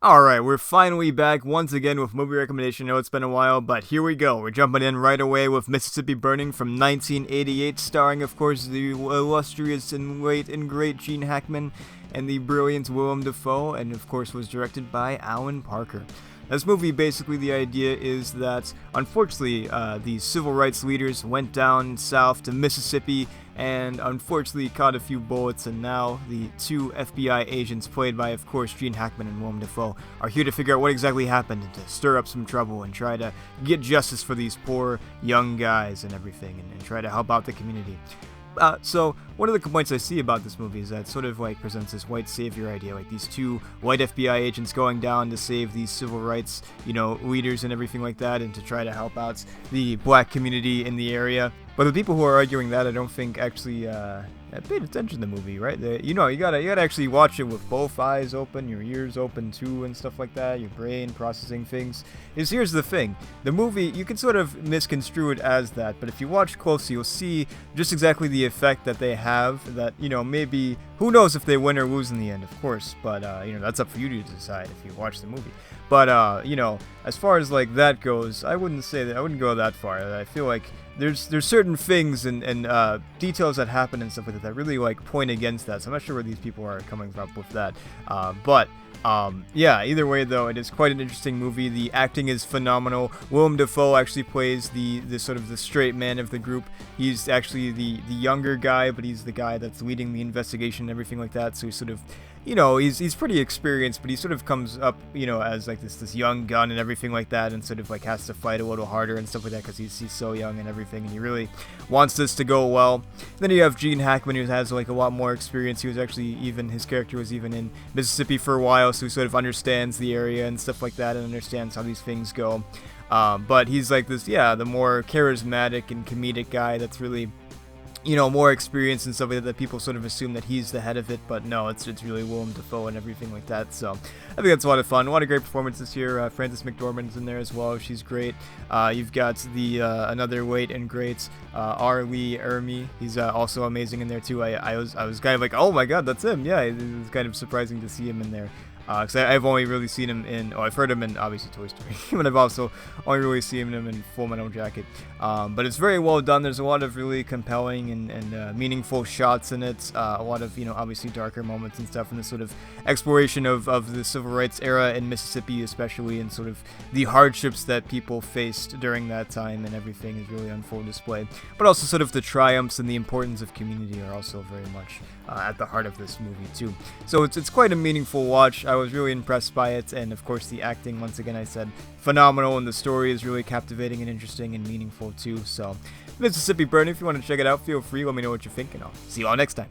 Alright, we're finally back once again with movie recommendation. I know it's been a while, but here we go. We're jumping in right away with Mississippi Burning from 1988, starring, of course, the illustrious and late and great Gene Hackman and the brilliant Willem Dafoe, and of course was directed by Alan Parker. This movie, basically, the idea is that, unfortunately, the civil rights leaders went down south to Mississippi and unfortunately caught a few bullets, and now the two FBI agents, played by, of course, Gene Hackman and Willem Dafoe, are here to figure out what exactly happened and to stir up some trouble and try to get justice for these poor young guys and everything, and try to help out the community. So one of the complaints I see about this movie is that it sort of like presents this white savior idea, like these two white FBI agents going down to save these civil rights, leaders and everything like that, and to try to help out the black community in the area. But the people who are arguing that, I don't think actually paid attention to the movie, right? You gotta actually watch it with both eyes open, your ears open too, and stuff like that. Your brain processing things. Here's the thing: the movie, you can sort of misconstrue it as that, but if you watch closely, you'll see just exactly the effect that they have. That maybe, who knows if they win or lose in the end, of course. But that's up for you to decide if you watch the movie. But as far as like that goes, I wouldn't say that. I wouldn't go that far. I feel like there's certain things and details that happen and stuff like that really like point against that. So I'm not sure where these people are coming up with that. Yeah, either way though, it is quite an interesting movie. The acting is phenomenal. Willem Dafoe actually plays the sort of the straight man of the group. He's actually the younger guy, but he's the guy that's leading the investigation and everything like that. So he's sort of, he's pretty experienced, but he sort of comes up, as like this young gun and everything like that, and sort of like has to fight a little harder and stuff like that because he's so young and everything, and he really wants this to go well. Then you have Gene Hackman, who has like a lot more experience. He was actually his character was even in Mississippi for a while, so he sort of understands the area and stuff like that and understands how these things go. But he's like this, the more charismatic and comedic guy that's really, more experience and stuff like that people sort of assume that he's the head of it, but no, it's really Willem Dafoe and everything like that. So I think that's a lot of fun. A lot of great performances here. Frances McDormand's in there as well. She's great. You've got the another late and great R. Lee Ermey. He's also amazing in there too. I was kind of like, oh my god, that's him. Yeah, it was kind of surprising to see him in there. Because I've only really seen him in, I've heard him in, obviously, Toy Story, but I've also only really seen him in Full Metal Jacket. But it's very well done. There's a lot of really compelling and meaningful shots in it. A lot of, obviously darker moments and stuff, and this sort of exploration of the civil rights era in Mississippi especially, and sort of the hardships that people faced during that time and everything is really on full display. But also sort of the triumphs and the importance of community are also very much at the heart of this movie too. So it's quite a meaningful watch. I was really impressed by it, and of course the acting, once again I said, phenomenal, and the story is really captivating and interesting and meaningful too. So Mississippi Burning, if you want to check it out, feel free, let me know what you're thinking. I'll see you all next time.